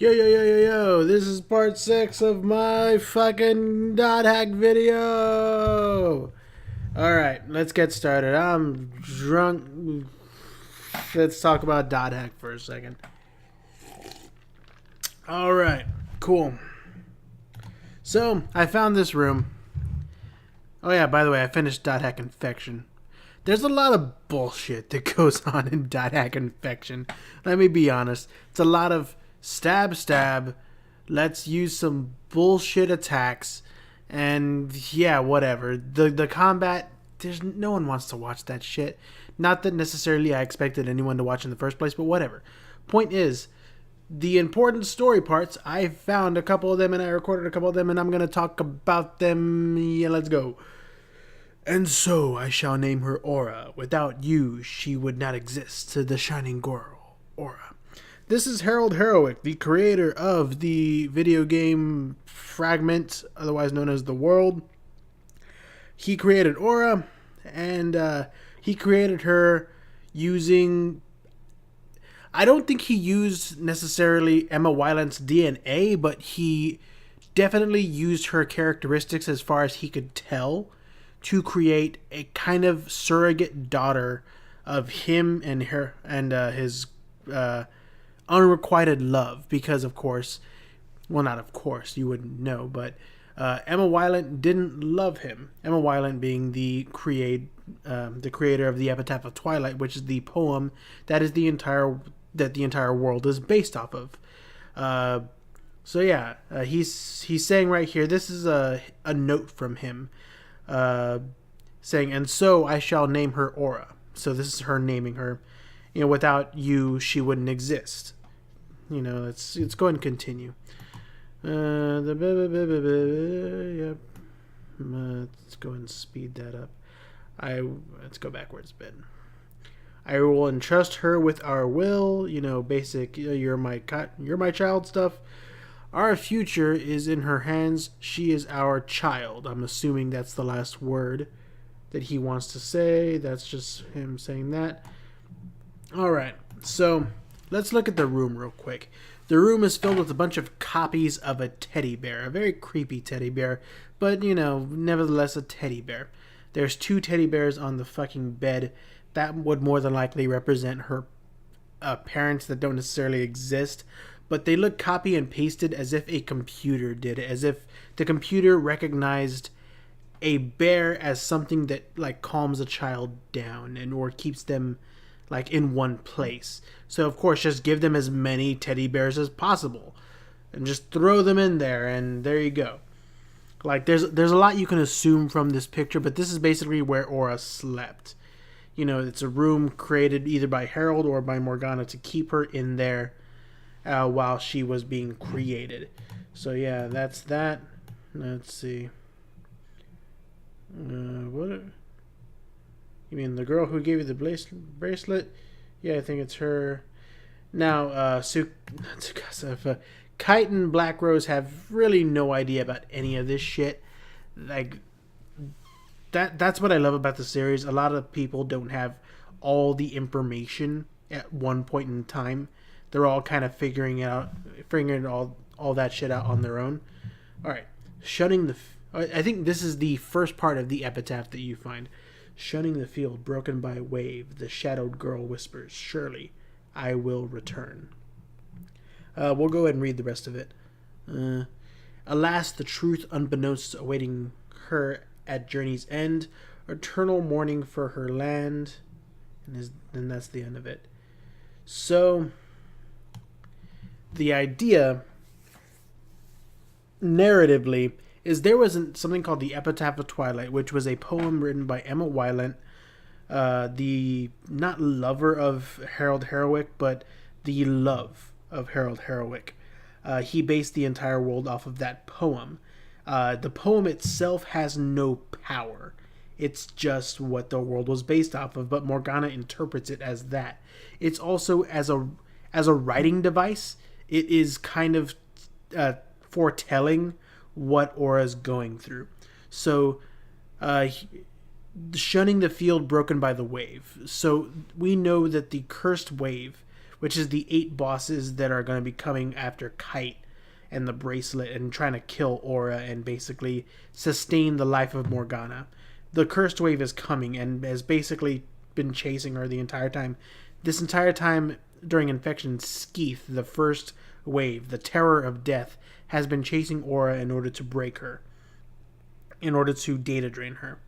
Yo, yo, yo, yo, yo, this is part 6 of my fucking dot hack video. Alright, let's get started. I'm drunk. Let's talk about dot hack for a second. Alright, cool. So, I found this room. Oh, yeah, by the way, I finished dot hack infection. There's a lot of bullshit that goes on in dot hack infection. Let me be honest. It's a lot of stab, stab. Let's use some bullshit attacks, and yeah, whatever. The combat. There's no one wants to watch that shit. Not that necessarily I expected anyone to watch in the first place, but whatever. Point is, the important story parts. I found a couple of them, and I recorded a couple of them, and I'm gonna talk about them. Yeah, let's go. And so I shall name her Aura. Without you, she would not exist. The shining girl, Aura. This is Harold Harowick, the creator of the video game Fragment, otherwise known as The World. He created Aura, and he created her using. I don't think he used necessarily Emma Wylant's DNA, but he definitely used her characteristics as far as he could tell to create a kind of surrogate daughter of him and her and his unrequited love. Because of course, well, not of course, you wouldn't know, but Emma Wylant didn't love him. Emma Wylant being the creator of the Epitaph of Twilight, which is the poem that the entire world is based off of. So yeah, he's saying right here. This is a note from him, saying, "And so I shall name her Aura." So this is her naming her. You know, without you, she wouldn't exist. You know, let's go and continue. Yep. Let's go and speed that up. Let's go backwards a bit. I will entrust her with our will. You know, basic. You're my child stuff. Our future is in her hands. She is our child. I'm assuming that's the last word that he wants to say. That's just him saying that. Alright, so let's look at the room real quick. The room is filled with a bunch of copies of a teddy bear. A very creepy teddy bear, but, you know, nevertheless a teddy bear. There's 2 teddy bears on the fucking bed. That would more than likely represent her parents that don't necessarily exist, but they look copy and pasted as if a computer did it, as if the computer recognized a bear as something that like calms a child down and or keeps them like in one place. So of course just give them as many teddy bears as possible and just throw them in there, and there you go. Like there's a lot you can assume from this picture, but this is basically where Aura slept. You know, it's a room created either by Harold or by Morgana to keep her in there while she was being created. So yeah, that's that. Let's see. What? You mean the girl who gave you the bracelet? Yeah, I think it's her. Now, Tsukasa, Kite and Black Rose have really no idea about any of this shit. Like, that's what I love about the series. A lot of people don't have all the information at one point in time. They're all kind of figuring all that shit out on their own. All right, I think this is the first part of the epitaph that you find. Shunning the field broken by a wave, the shadowed girl whispers, "Surely, I will return." We'll go ahead and read the rest of it. Alas, the truth unbeknownst awaiting her at journey's end, eternal mourning for her land, and that's the end of it. So, the idea, narratively, is there was something called the Epitaph of Twilight, which was a poem written by Emma Wylant, the not lover of Harold Harowick, but the love of Harold Harowick. He based the entire world off of that poem. The poem itself has no power. It's just what the world was based off of, but Morgana interprets it as that. It's also as a writing device. It is kind of foretelling what Aura's going through. So, shunning the field broken by the wave. So we know that the cursed wave, which is the 8 bosses that are going to be coming after Kite and the bracelet and trying to kill Aura and basically sustain the life of Morgana. The Cursed Wave is coming and has basically been chasing her the entire time. This entire time during Infection, Skeeth, the first wave, the Terror of Death, has been chasing Aura in order to break her, in order to data drain her.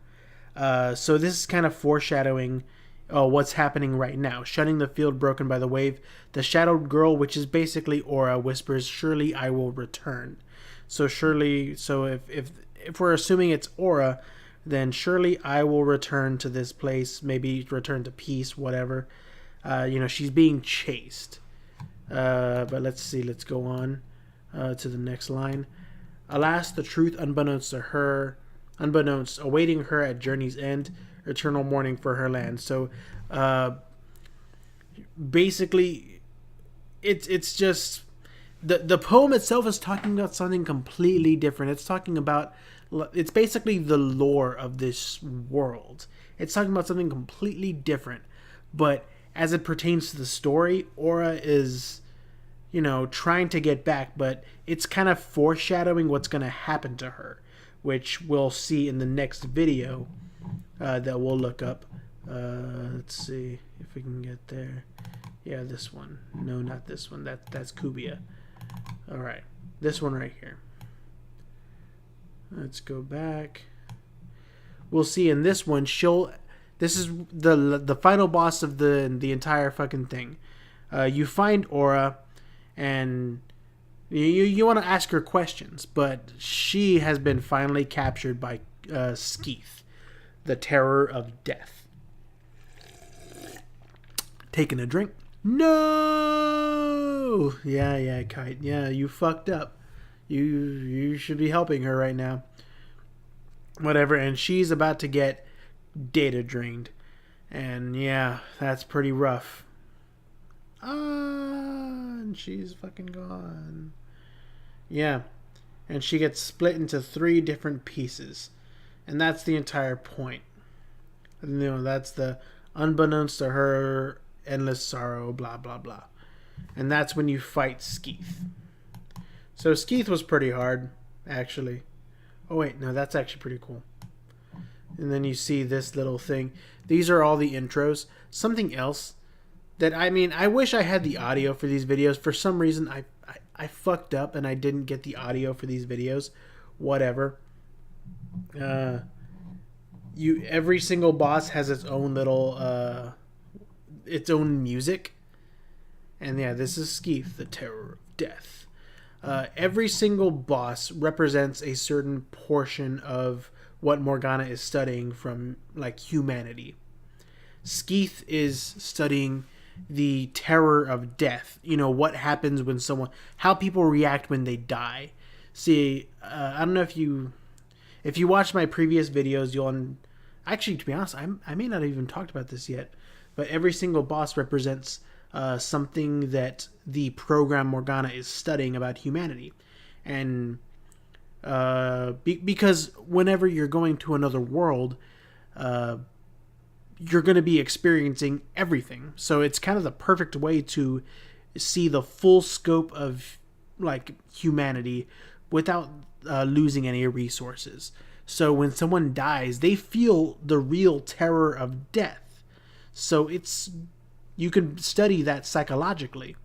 So this is kind of foreshadowing what's happening right now. Shutting the field broken by the wave, the Shadowed Girl, which is basically Aura, whispers, "Surely I will return." So if we're assuming it's Aura, then surely I will return to this place, maybe return to peace, whatever. She's being chased. But let's see, let's go on to the next line. Alas, the truth unbeknownst awaiting her at journey's end, eternal mourning for her land. So basically it's just the poem itself is talking about something completely different. It's basically the lore of this world. It's talking about something completely different. But as it pertains to the story, Aura is, trying to get back, but it's kind of foreshadowing what's going to happen to her, which we'll see in the next video that we'll look up. Let's see if we can get there. Yeah, this one. No, not this one. That's Kubia. All right, this one right here. Let's go back. We'll see in this one. This is the final boss of the entire fucking thing. You find Aura, and you want to ask her questions, but she has been finally captured by Skeeth, the Terror of Death. Taking a drink. No. Yeah, Kite. Yeah, you fucked up. You should be helping her right now. Whatever, and she's about to get data drained. And yeah, that's pretty rough. And she's fucking gone. Yeah. And she gets split into 3 different pieces. And that's the entire point. That's the unbeknownst to her, endless sorrow, blah, blah, blah. And that's when you fight Skeeth. So Skeeth was pretty hard, actually. Oh wait, no, that's actually pretty cool. And then you see this little thing. These are all the intros. Something else that, I wish I had the audio for these videos. For some reason, I fucked up and I didn't get the audio for these videos. Whatever. Every single boss has its own little, its own music. And yeah, this is Skeeth, the Terror of Death. Every single boss represents a certain portion of what Morgana is studying from, humanity. Skeeth is studying the terror of death. What happens when how people react when they die. See, I don't know if you watch my previous videos, actually, to be honest, I may not have even talked about this yet, but every single boss represents something that the program Morgana is studying about humanity. And because whenever you're going to another world, you're going to be experiencing everything. So it's kind of the perfect way to see the full scope of humanity without losing any resources. So when someone dies, they feel the real terror of death. So you can study that psychologically.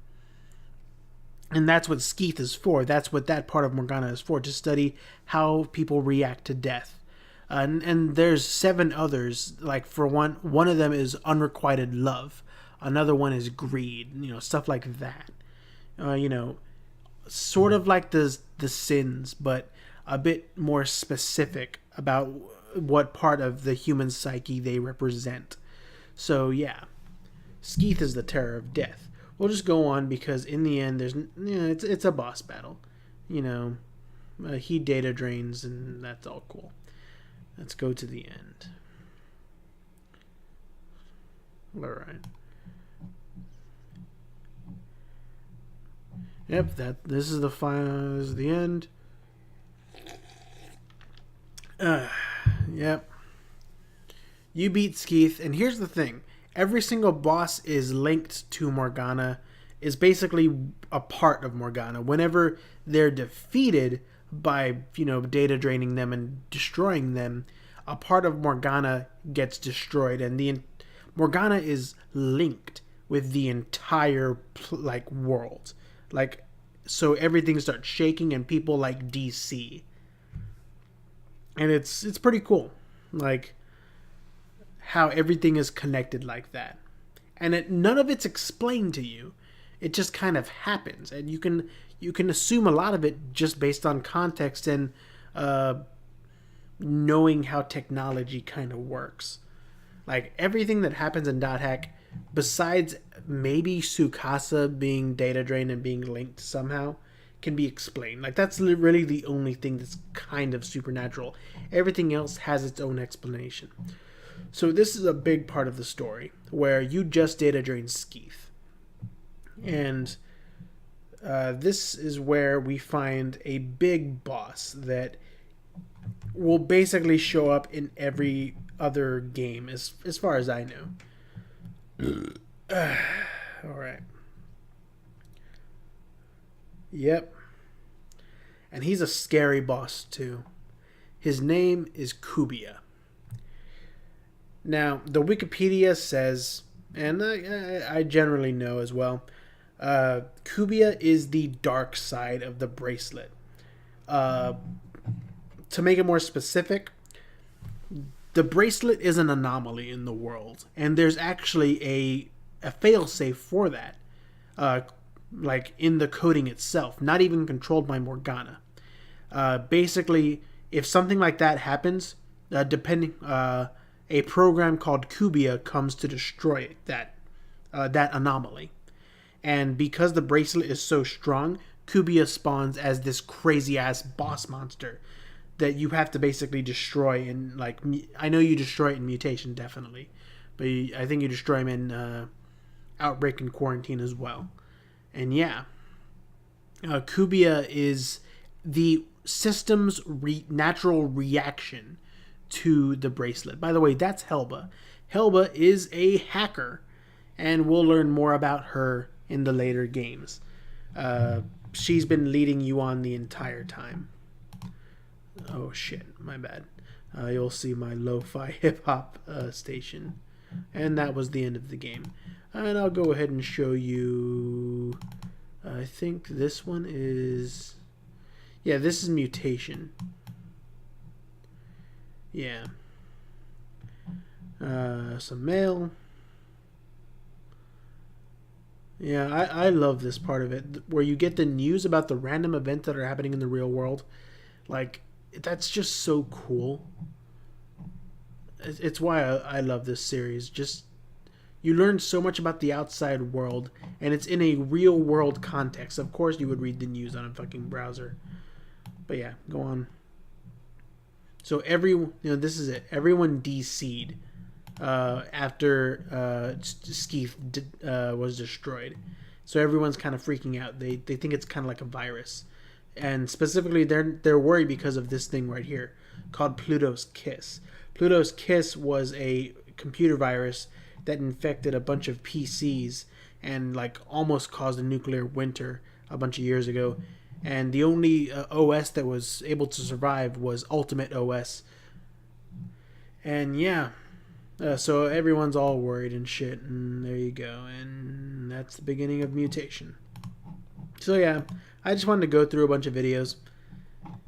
And that's what Skeeth is for. That's what that part of Morgana is for, to study how people react to death. And there's 7 others. For one of them is unrequited love. Another one is greed. Stuff like that. Sort of like the sins, but a bit more specific about what part of the human psyche they represent. So yeah, Skeeth is the Terror of Death. We'll just go on because in the end, it's a boss battle. He data drains and that's all cool. Let's go to the end. All right. Yep, this is the final. This is the end. Yep. You beat Skeeth, and here's the thing: every single boss is linked to Morgana is basically a part of Morgana. Whenever they're defeated by, data draining them and destroying them, a part of Morgana gets destroyed, and the Morgana is linked with the entire world. So everything starts shaking, and people DC, and it's pretty cool, how everything is connected like that, and none of it's explained to you. It just kind of happens, and you can assume a lot of it just based on context and knowing how technology kind of works. Everything that happens in Dot Hack, besides maybe Tsukasa being data drained and being linked somehow, can be explained. That's really the only thing that's kind of supernatural. Everything else has its own explanation. So this is a big part of the story where you just data drain Skeeth. And this is where we find a big boss that will basically show up in every other game as far as I know. Alright. Yep. And he's a scary boss too. His name is Kubia. Now, the Wikipedia says, and I generally know as well, Kubia is the dark side of the bracelet. To make it more specific, the bracelet is an anomaly in the world, and there's actually a failsafe for that, in the coding itself, not even controlled by Morgana. Basically, if something like that happens, a program called Kubia comes to destroy that anomaly. And because the bracelet is so strong, Kubia spawns as this crazy ass boss monster that you have to basically destroy. And I know you destroy it in Mutation, definitely, but I think you destroy him in Outbreak and Quarantine as well. And yeah, Kubia is the system's natural reaction to the bracelet. By the way, that's Helba. Helba is a hacker, and we'll learn more about her in the later games. She's been leading you on the entire time. Oh shit, my bad. You'll see my lo-fi hip-hop station. And that was the end of the game. And I'll go ahead and show you... I think this one is... Yeah, this is Mutation. Yeah. Some mail. Yeah, I love this part of it, where you get the news about the random events that are happening in the real world. That's just so cool. It's why I love this series. Just, you learn so much about the outside world, and it's in a real world context. Of course you would read the news on a fucking browser. But yeah, go on. So this is it. Everyone DC'd after Skeeth was destroyed. So everyone's kind of freaking out. They think it's kind of like a virus. And specifically, they're worried because of this thing right here called Pluto's Kiss. Pluto's Kiss was a computer virus that infected a bunch of PCs and almost caused a nuclear winter a bunch of years ago. And the only OS that was able to survive was Ultimate OS. And yeah, so everyone's all worried and shit, and there you go. And that's the beginning of Mutation. So yeah, I just wanted to go through a bunch of videos.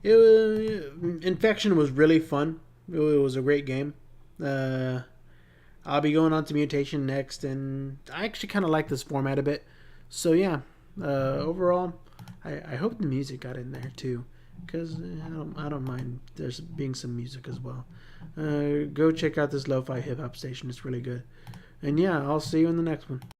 Infection was really fun. It was a great game. I'll be going on to Mutation next, and I actually kind of like this format a bit. So yeah, overall, I hope the music got in there too, because I don't mind there's being some music as well. Go check out this lo-fi hip hop station; it's really good. And yeah, I'll see you in the next one.